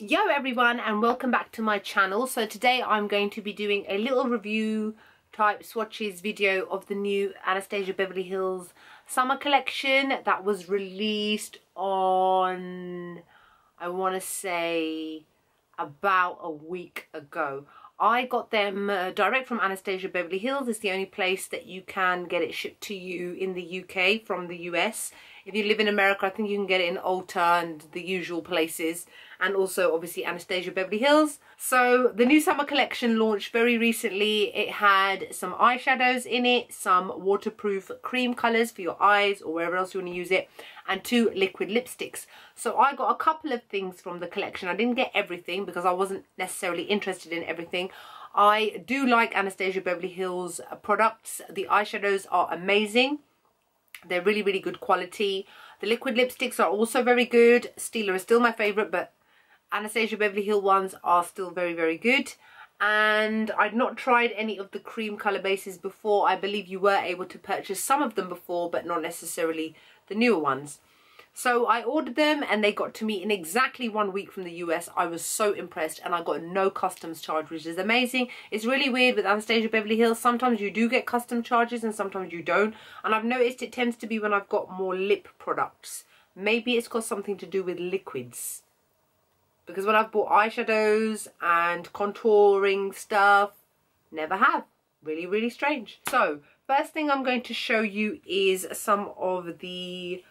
Yo everyone, and welcome back to my channel. So today I'm going to be doing a little review type swatches video of the new Anastasia Beverly Hills summer collection that was released on, I want to say, about a week ago. I got them direct from Anastasia Beverly Hills. It's the only place that you can get it shipped to you in the UK from the US. If you live in America, I think you can get it in Ulta and the usual places, and also obviously Anastasia Beverly Hills. So the new summer collection launched very recently. It had some eyeshadows in it, some waterproof cream colours for your eyes or wherever else you want to use it, and 2 liquid lipsticks. So I got a couple of things from the collection. I didn't get everything because I wasn't necessarily interested in everything. I do like Anastasia Beverly Hills products. The eyeshadows are amazing. They're really, really good quality. The liquid lipsticks are also very good. Stila is still my favourite, but Anastasia Beverly Hills ones are still very, very good. And I'd not tried any of the cream colour bases before. I believe you were able to purchase some of them before, but not necessarily the newer ones. So I ordered them and they got to me in exactly 1 week from the US. I was so impressed, and I got no customs charge, which is amazing. It's really weird with Anastasia Beverly Hills. Sometimes you do get custom charges and sometimes you don't. And I've noticed it tends to be when I've got more lip products. Maybe it's got something to do with liquids. Because when I've bought eyeshadows and contouring stuff, never have. Really, really strange. So first thing I'm going to show you is some of the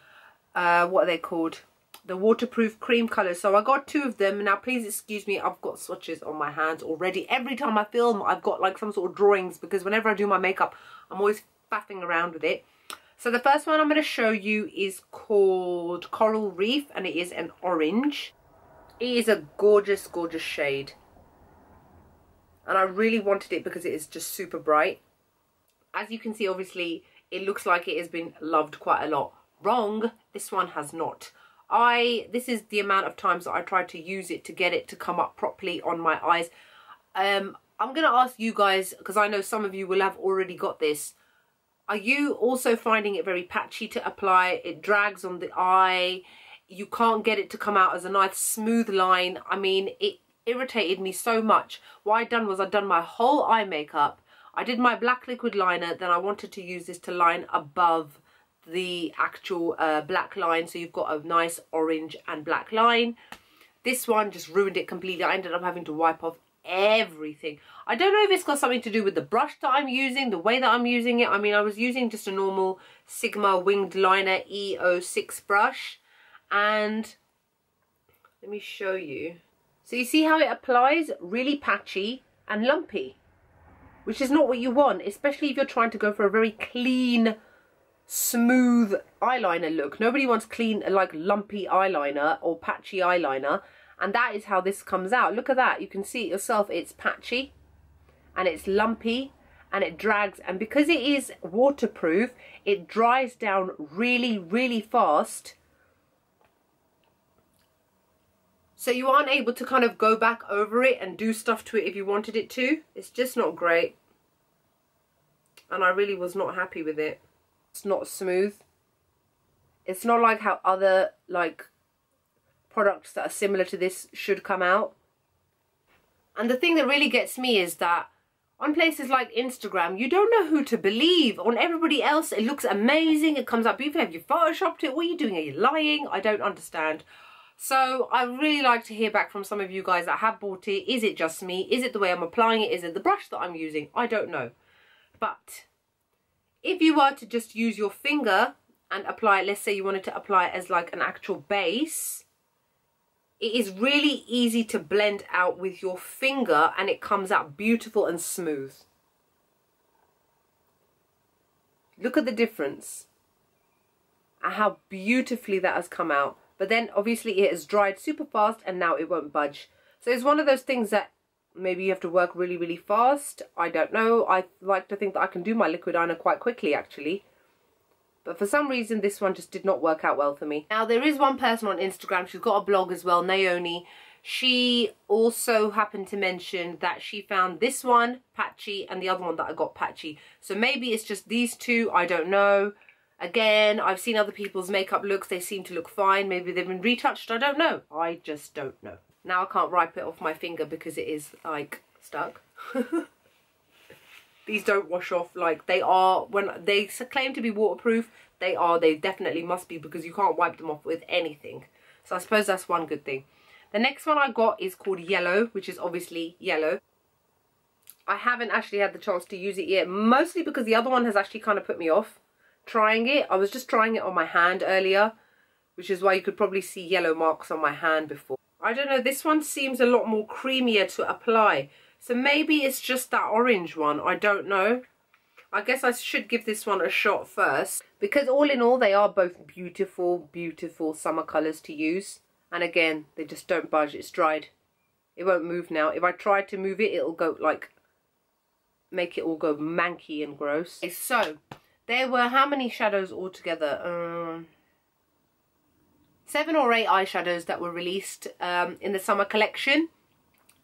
what are they called, the waterproof cream colours. So I got 2 of them. Now please excuse me, I've got swatches on my hands already. Every time I film I've got like some sort of drawings, because whenever I do my makeup I'm always faffing around with it. So the first one I'm going to show you is called Coral Reef, and it is an orange. It is a gorgeous, gorgeous shade, and I really wanted it because it is just super bright. As you can see, obviously it looks like it has been loved quite a lot. Wrong, this one has not. This is the amount of times that I tried to use it to get it to come up properly on my eyes. I'm going to ask you guys, because I know some of you will have already got this. Are you also finding it very patchy to apply? It drags on the eye. You can't get it to come out as a nice smooth line. I mean, it irritated me so much. What I'd done was I'd done my whole eye makeup. I did my black liquid liner. Then I wanted to use this to line above the actual black line, so you've got a nice orange and black line. This one just ruined it completely. I ended up having to wipe off everything. I don't know if it's got something to do with the brush that I'm using, the way that I'm using it. I mean, I was using just a normal Sigma winged liner E06 brush, and let me show you. So you see how it applies? Really patchy and lumpy, which is not what you want, especially if you're trying to go for a very clean, smooth eyeliner look. Nobody wants clean, like lumpy eyeliner or patchy eyeliner, and that is how this comes out. Look at that. You can see it yourself. It's patchy and it's lumpy and it drags, and because it is waterproof, it dries down really, really fast. So you aren't able to kind of go back over it and do stuff to it if you wanted it to. It's just not great, and I really was not happy with it. It's not smooth. It's not like how other like products that are similar to this should come out. And the thing that really gets me is that on places like Instagram, you don't know who to believe. On everybody else, it looks amazing. It comes out beautiful. Have you photoshopped it? What are you doing? Are you lying? I don't understand. So I really like to hear back from some of you guys that have bought it. Is it just me? Is it the way I'm applying it? Is it the brush that I'm using? I don't know. But if you were to just use your finger and apply it, let's say you wanted to apply it as like an actual base, it is really easy to blend out with your finger and it comes out beautiful and smooth. Look at the difference and how beautifully that has come out. But then obviously it has dried super fast and now it won't budge. So it's one of those things that maybe you have to work really, really fast. I don't know. I like to think that I can do my liquid liner quite quickly, actually. But for some reason, this one just did not work out well for me. Now, there is one person on Instagram. She's got a blog as well, Naomi. She also happened to mention that she found this one patchy and the other one that I got patchy. So maybe it's just these 2. I don't know. Again, I've seen other people's makeup looks. They seem to look fine. Maybe they've been retouched. I don't know. I just don't know. Now I can't wipe it off my finger because it is like stuck. These don't wash off. Like, they are, when they claim to be waterproof, they are, they definitely must be, because you can't wipe them off with anything. So I suppose that's one good thing. The next one I got is called Yellow, which is obviously yellow. I haven't actually had the chance to use it yet, mostly because the other one has actually kind of put me off trying it. I was just trying it on my hand earlier, which is why you could probably see yellow marks on my hand before. I don't know, this one seems a lot more creamier to apply. So maybe it's just that orange one, I don't know. I guess I should give this one a shot first, because all in all they are both beautiful, beautiful summer colours to use. And again, they just don't budge, it's dried. It won't move now. If I try to move it, it'll go like, make it all go manky and gross. Okay, so, there were how many shadows altogether? 7 or 8 eyeshadows that were released in the summer collection.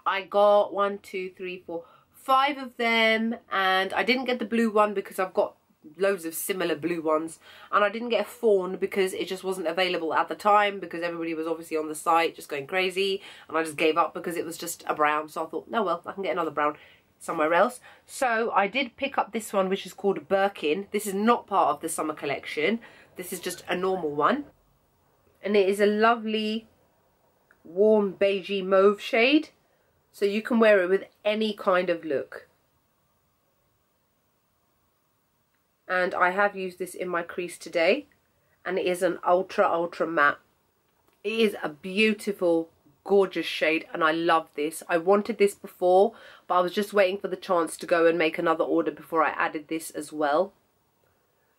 I got 1, 2, 3, 4, 5 of them, and I didn't get the blue one because I've got loads of similar blue ones, and I didn't get a fawn because it just wasn't available at the time, because everybody was obviously on the site just going crazy, and I just gave up because it was just a brown. So I thought, no, well, I can get another brown somewhere else. So I did pick up this one, which is called Birkin. This is not part of the summer collection, this is just a normal one, and it is a lovely warm beigey mauve shade. So you can wear it with any kind of look. And I have used this in my crease today. And it is an ultra matte. It is a beautiful, gorgeous shade. And I love this. I wanted this before, but I was just waiting for the chance to go and make another order before I added this as well.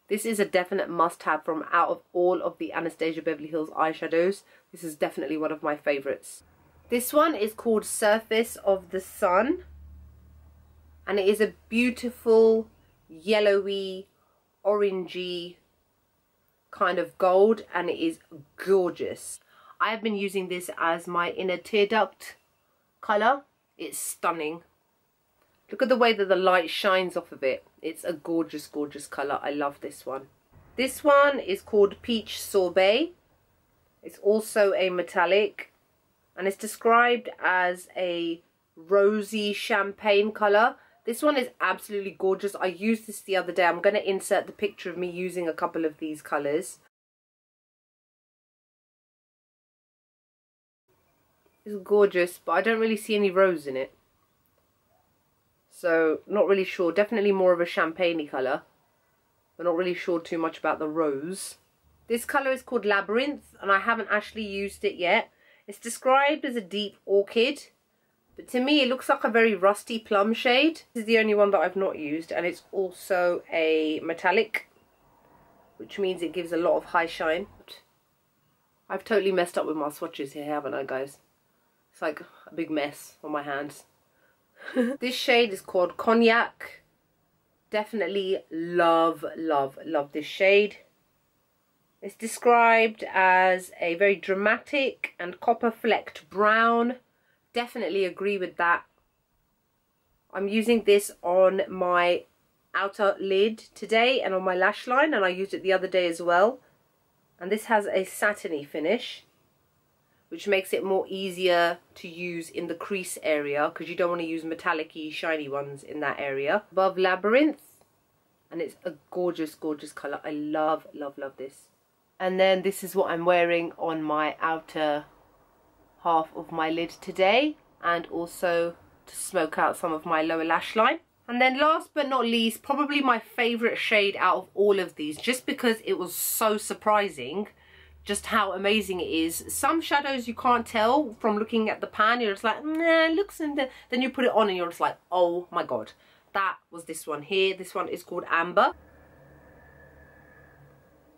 This is a definite must-have from out of all of the Anastasia Beverly Hills eyeshadows. This is definitely one of my favourites. This one is called Surface of the Sun, and it is a beautiful yellowy, orangey kind of gold, and it is gorgeous. I have been using this as my inner tear duct colour. It's stunning. Look at the way that the light shines off of it. It's a gorgeous, gorgeous colour. I love this one. This one is called Peach Sorbet. It's also a metallic. And it's described as a rosy champagne colour. This one is absolutely gorgeous. I used this the other day. I'm going to insert the picture of me using a couple of these colours. It's gorgeous, but I don't really see any rose in it. So, not really sure. Definitely more of a champagne-y colour. But not really sure too much about the rose. This colour is called Labyrinth, and I haven't actually used it yet. It's described as a deep orchid, but to me it looks like a very rusty plum shade. This is the only one that I've not used, and it's also a metallic, which means it gives a lot of high shine. I've totally messed up with my swatches here, haven't I, guys? It's like a big mess on my hands. This shade is called Cognac. Definitely love, love, love this shade. It's described as a very dramatic and copper flecked brown. Definitely agree with that. I'm using this on my outer lid today and on my lash line, and I used it the other day as well. And this has a satiny finish, which makes it more easier to use in the crease area, because you don't want to use metallic-y, shiny ones in that area. Above Labyrinth, and it's a gorgeous, gorgeous colour. I love, love, love this. And then this is what I'm wearing on my outer half of my lid today, and also to smoke out some of my lower lash line. And then last but not least, probably my favourite shade out of all of these, just because it was so surprising just how amazing it is. Some shadows you can't tell from looking at the pan. You're just like, nah, it looks, and then you put it on and you're just like, oh my god. That was this one here. This one is called Amber.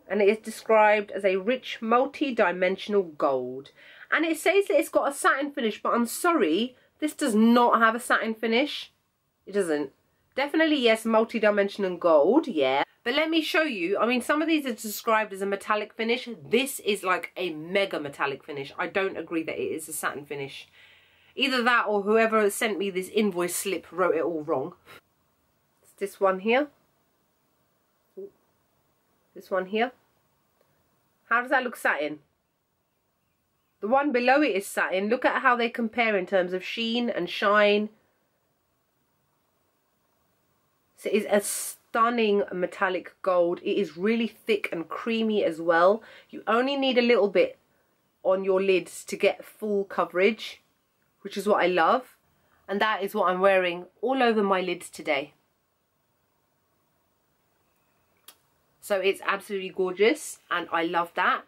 And it is described as a rich multi-dimensional gold. And it says that it's got a satin finish, but I'm sorry, this does not have a satin finish. It doesn't. Definitely, yes, multi-dimensional gold, yeah. But let me show you. I mean, some of these are described as a metallic finish. This is like a mega metallic finish. I don't agree that it is a satin finish. Either that or whoever sent me this invoice slip wrote it all wrong. It's this one here. This one here. How does that look satin? The one below it is satin. Look at how they compare in terms of sheen and shine. So it is a stunning metallic gold. It is really thick and creamy as well. You only need a little bit on your lids to get full coverage, which is what I love. And that is what I'm wearing all over my lids today. So it's absolutely gorgeous and I love that.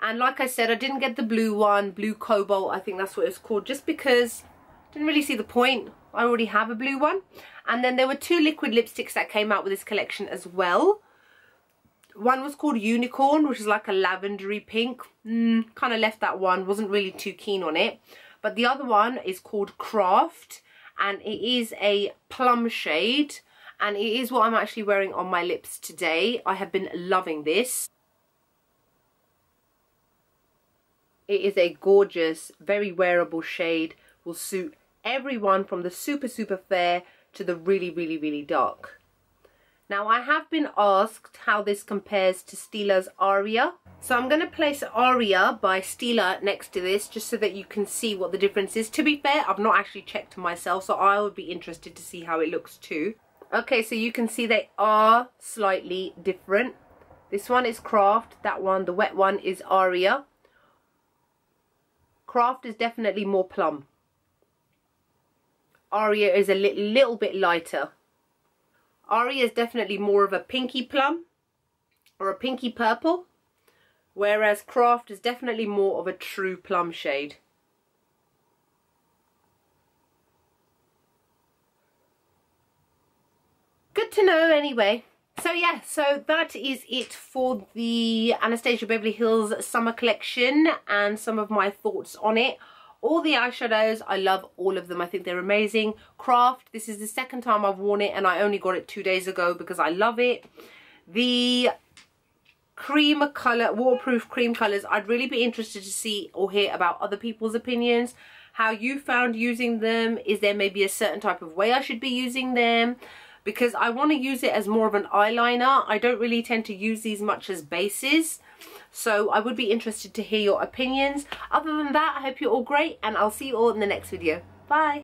And like I said, I didn't get the blue one, blue cobalt, I think that's what it's called, just because I didn't really see the point. I already have a blue one. And then there were 2 liquid lipsticks that came out with this collection as well. One was called Unicorn, which is like a lavendery pink. Kind of left that one, wasn't really too keen on it. But the other one is called Craft, and it is a plum shade. And it is what I'm actually wearing on my lips today. I have been loving this. It is a gorgeous, very wearable shade. Will suit everyone from the super, super fair to the really, really, really dark. Now, I have been asked how this compares to Stila's Aria. So I'm going to place Aria by Stila next to this, just so that you can see what the difference is. To be fair, I've not actually checked myself, so I would be interested to see how it looks too. Okay, so you can see they are slightly different. This one is Craft, that one, the wet one, is Aria. Craft is definitely more plum. Aria is a little bit lighter. Aria is definitely more of a pinky plum or a pinky purple, whereas Craft is definitely more of a true plum shade. Good to know anyway. So yeah, so that is it for the Anastasia Beverly Hills summer collection and some of my thoughts on it. All the eyeshadows, I love all of them. I think they're amazing. Craft, this is the second time I've worn it and I only got it 2 days ago because I love it. The cream colour, waterproof cream colours, I'd really be interested to see or hear about other people's opinions. How you found using them. Is there maybe a certain type of way I should be using them? Because I want to use it as more of an eyeliner. I don't really tend to use these much as bases. So I would be interested to hear your opinions. Other than that, I hope you're all great and I'll see you all in the next video. Bye!